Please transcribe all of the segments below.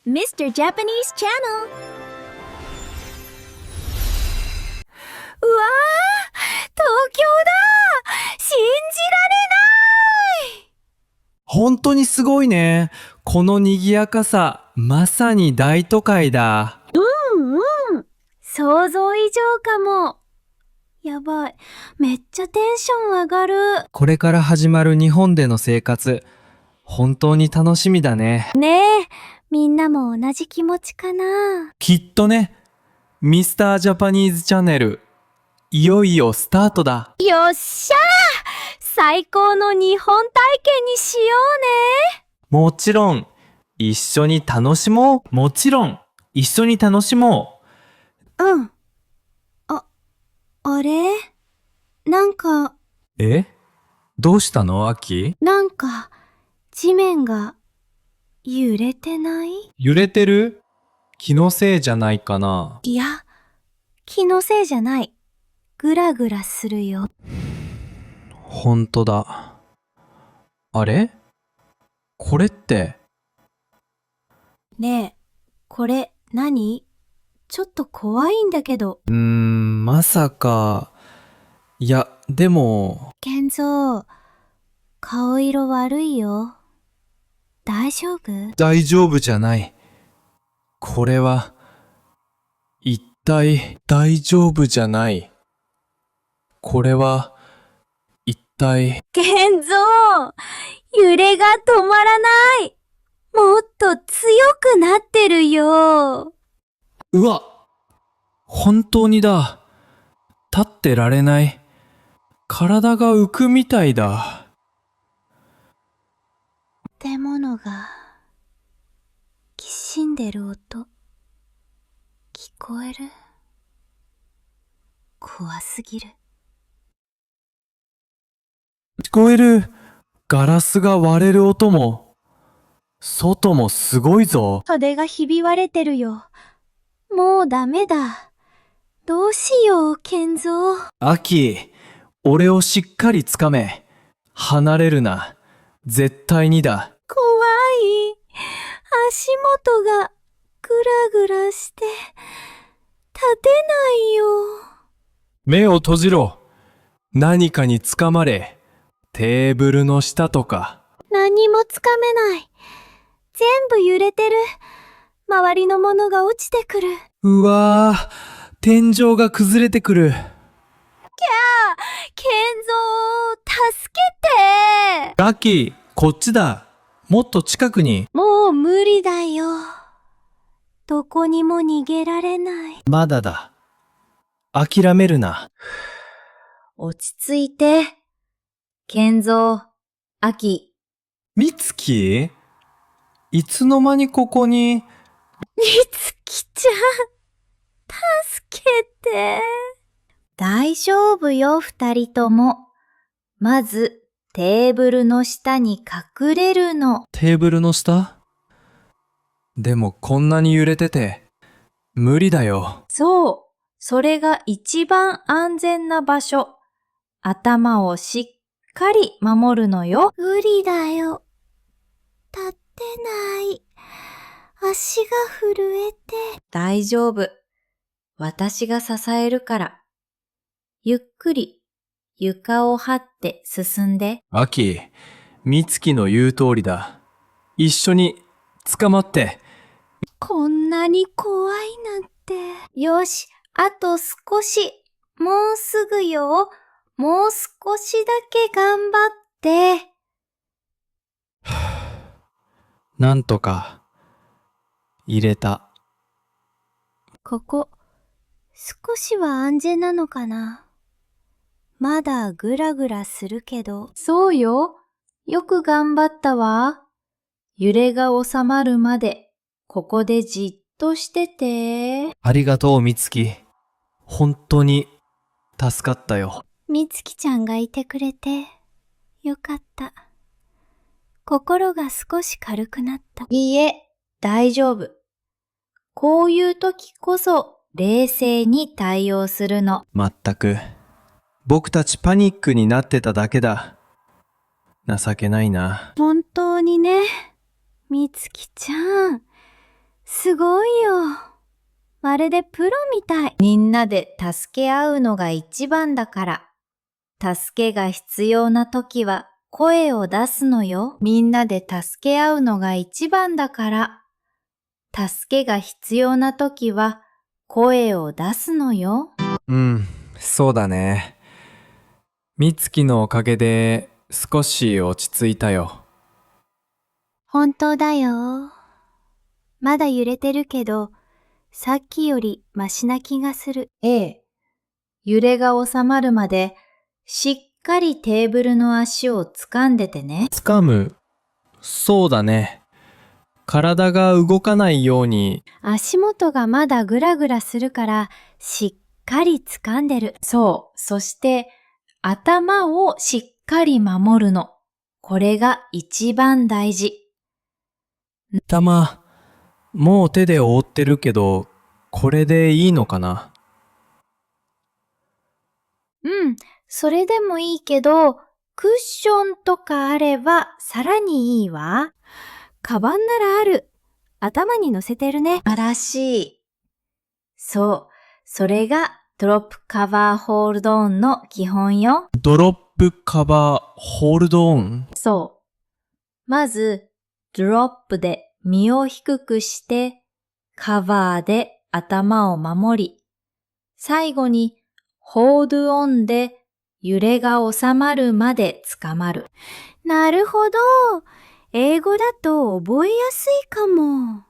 Mr. Japanese Channel。 うわー、東京だ。信じられない。本当にすごいね。この賑やかさ、まさに大都会だ。想像以上かも。やばい。めっちゃテンション上がる。これから始まる日本での生活、本当に楽しみだね。ねえ、みんなも同じ気持ちかな。きっとね、ミスタージャパニーズチャンネル、いよいよスタートだ。よっしゃー、最高の日本体験にしようね。もちろん、一緒に楽しもう。もちろん、一緒に楽しもうん。あれなんか、う。え？どうしたの、アキ？地面が揺れてない？揺れてる？気のせいじゃないかな。いや、気のせいじゃない。ぐらぐらするよ。ほんとだ。あれ？これって。ねえ、これ何？ちょっと怖いんだけど。まさか。いや、でも。健三、顔色悪いよ。大丈夫？大丈夫じゃない。これは、一体大丈夫じゃない。これは、一体。健三、揺れが止まらない。もっと強くなってるよ。うわ！本当にだ。立ってられない。体が浮くみたいだ。建物がきしんでる音聞こえる？怖すぎる。聞こえる。ガラスが割れる音も。外もすごいぞ。袖がひび割れてるよ。もうダメだ。どうしよう、健三。アキ、俺をしっかりつかめ。離れるな。絶対にだ。怖い。足元がぐらぐらして立てないよ。目を閉じろ。何かにつかまれ。テーブルの下とか。何もつかめない。全部揺れてる。周りのものが落ちてくる。うわぁ、天井が崩れてくる。健三、助けて。アキ、こっちだ。もっと近くに。もう無理だよ。どこにも逃げられない。まだだ。諦めるな。落ち着いて。健三、アキ。みつき？いつの間にここに。みつきちゃん、助けて。大丈夫よ、二人とも。まず、テーブルの下に隠れるの。テーブルの下？でもこんなに揺れてて、無理だよ。そう、それが一番安全な場所。頭をしっかり守るのよ。無理だよ。立ってない。足が震えて。大丈夫。私が支えるから。ゆっくり床を這って進んで。アキ、みつきの言う通りだ。一緒に捕まって。こんなに怖いなんて。よし、あと少し。もうすぐよ。もう少しだけ頑張って。なんとか、入れた。ここ、少しは安全なのかな。まだぐらぐらするけど。そうよ。よく頑張ったわ。揺れが収まるまで、ここでじっとしてて。ありがとう、みつき。本当に、助かったよ。みつきちゃんがいてくれて、よかった。心が少し軽くなった。いいえ、大丈夫。こういう時こそ、冷静に対応するの。まったく、僕たちパニックになってただけだ。情けないな。本当にね、みつきちゃん。すごいよ。まるでプロみたい。みんなで助け合うのが一番だから。助けが必要な時は声を出すのよ。みんなで助け合うのが一番だから。助けが必要な時は声を出すのよ。うん、そうだね。みつきのおかげで少し落ち着いたよ。本当だよ。まだ揺れてるけど、さっきよりマシな気がする。ええ。揺れが収まるまで、しっかりテーブルの足を掴んでてね。掴む。そうだね。体が動かないように。足元がまだグラグラするから、しっかり掴んでる。そう。そして、頭をしっかり守るの。これが一番大事。頭、もう手で覆ってるけど、これでいいのかな？うん、それでもいいけど、クッションとかあればさらにいいわ。カバンならある。頭に乗せてるね。あらしい。そう、それがドロップカバーホールドオンの基本よ。ドロップカバーホールドオン？そう。まず、ドロップで身を低くして、カバーで頭を守り、最後にホールドオンで揺れが収まるまで捕まる。なるほど。英語だと覚えやすいかも。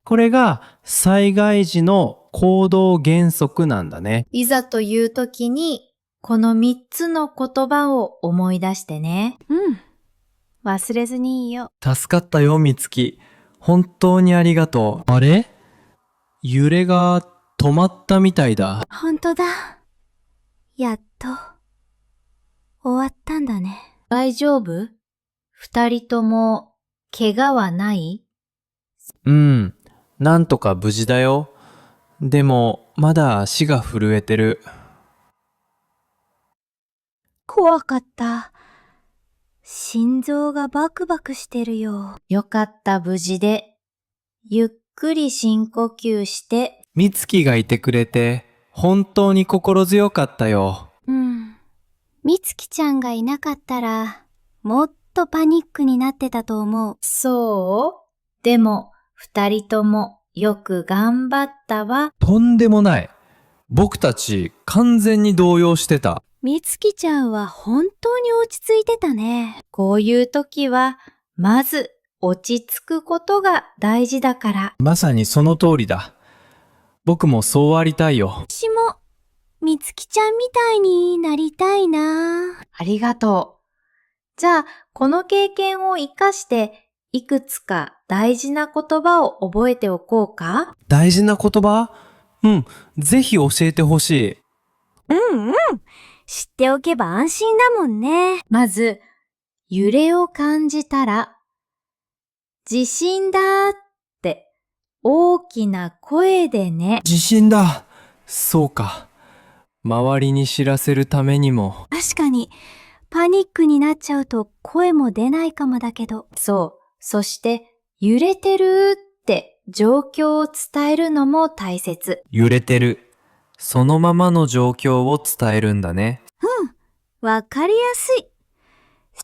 これが災害時の行動原則なんだね。いざという時に、この3つの言葉を思い出してね。うん。忘れずにいいよ。助かったよ、みつき。本当にありがとう。あれ？揺れが止まったみたいだ。ほんとだ。やっと、終わったんだね。大丈夫？2人とも、怪我はない？うん、なんとか無事だよ。でも、まだ足が震えてる。怖かった。心臓がバクバクしてるよ。よかった、無事で。ゆっくり深呼吸して。みつきがいてくれて、本当に心強かったよ。うん。みつきちゃんがいなかったら、もっとパニックになってたと思う。そう？でも、2人ともよく頑張ったわ。とんでもない。僕たち完全に動揺してた。みつきちゃんは本当に落ち着いてたね。こういう時は、まず落ち着くことが大事だから。まさにその通りだ。僕もそうありたいよ。私も、みつきちゃんみたいになりたいな。ありがとう。じゃあ、この経験を活かして、いくつか大事な言葉を覚えておこうか？大事な言葉？うん、ぜひ教えてほしい。うんうん。知っておけば安心だもんね。まず、揺れを感じたら、地震だって大きな声でね。地震だ。そうか。周りに知らせるためにも。確かに、パニックになっちゃうと声も出ないかもだけど。そう。そして、揺れてるって状況を伝えるのも大切。揺れてる。そのままの状況を伝えるんだね。わかりやすい。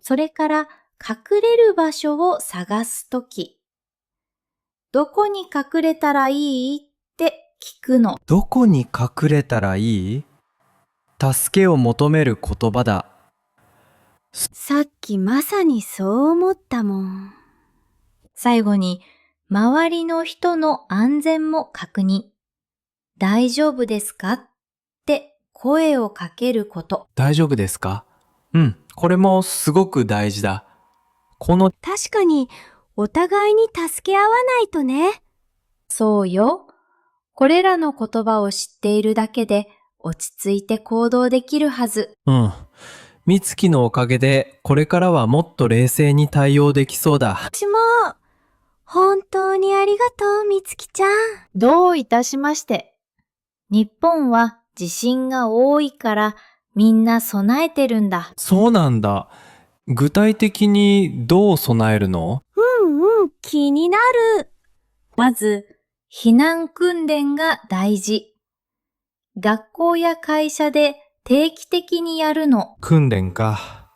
それから隠れる場所を探すとき、どこに隠れたらいいって聞くの。どこに隠れたらいい？助けを求める言葉だ。さっきまさにそう思ったもん。最後に、周りの人の安全も確認。大丈夫ですかって声をかけること。大丈夫ですか？うん、これもすごく大事だ。確かに、お互いに助け合わないとね。そうよ。これらの言葉を知っているだけで落ち着いて行動できるはず。うん。みつきのおかげで、これからはもっと冷静に対応できそうだ。私も、本当にありがとう、みつきちゃん。どういたしまして。日本は地震が多いからみんな備えてるんだ。そうなんだ。具体的にどう備えるの？うんうん、気になる。まず、避難訓練が大事。学校や会社で定期的にやるの。訓練か。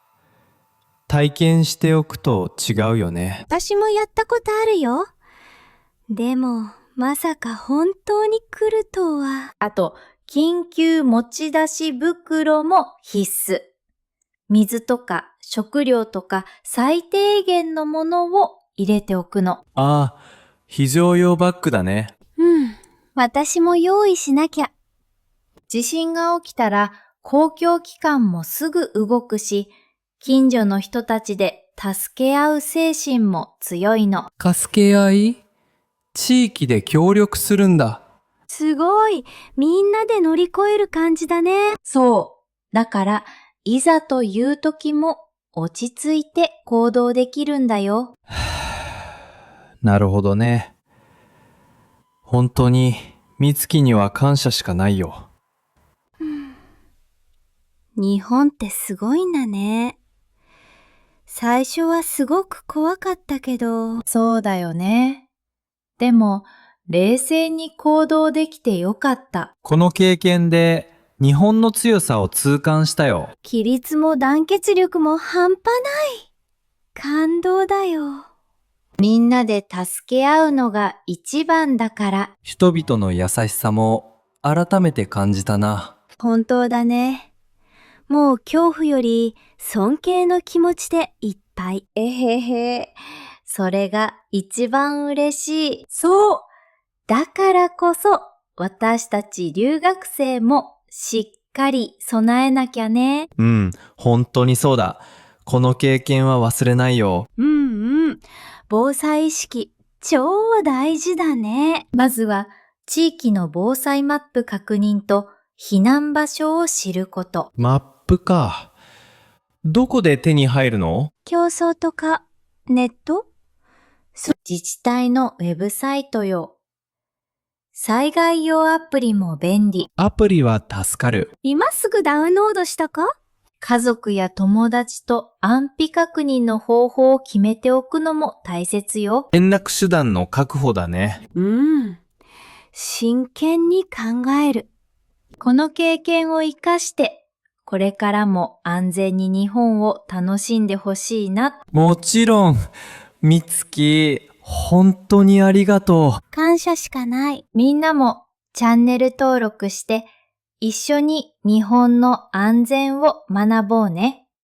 体験しておくと違うよね。私もやったことあるよ。でも、まさか本当に来るとは。あと、緊急持ち出し袋も必須。水とか食料とか最低限のものを入れておくの。ああ、非常用バッグだね。うん。私も用意しなきゃ。地震が起きたら公共機関もすぐ動くし、近所の人たちで助け合う精神も強いの。助け合い？地域で協力するんだ。すごい。みんなで乗り越える感じだね。そう。だから、いざという時も落ち着いて行動できるんだよ。なるほどね。本当に、美月には感謝しかないよ。日本ってすごいんだね。最初はすごく怖かったけど。そうだよね。でも、冷静に行動できてよかった。この経験で、日本の強さを痛感したよ。規律も団結力も半端ない。感動だよ。みんなで助け合うのが一番だから。人々の優しさも改めて感じたな。本当だね。もう恐怖より尊敬の気持ちでいっぱい。えへへ。それが一番嬉しい。そう。だからこそ私たち留学生もしっかり備えなきゃね。うん、本当にそうだ。この経験は忘れないよ。うんうん。防災意識、超大事だね。まずは地域の防災マップ確認と避難場所を知ること。マップか。どこで手に入るの？競争とか、ネット？自治体のウェブサイトよ。災害用アプリも便利。アプリは助かる。今すぐダウンロードしたか？家族や友達と安否確認の方法を決めておくのも大切よ。連絡手段の確保だね。うん。真剣に考える。この経験を生かして、これからも安全に日本を楽しんでほしいな。もちろん、美月、本当にありがとう。感謝しかない。みんなもチャンネル登録して、一緒に日本の安全を学ぼうね。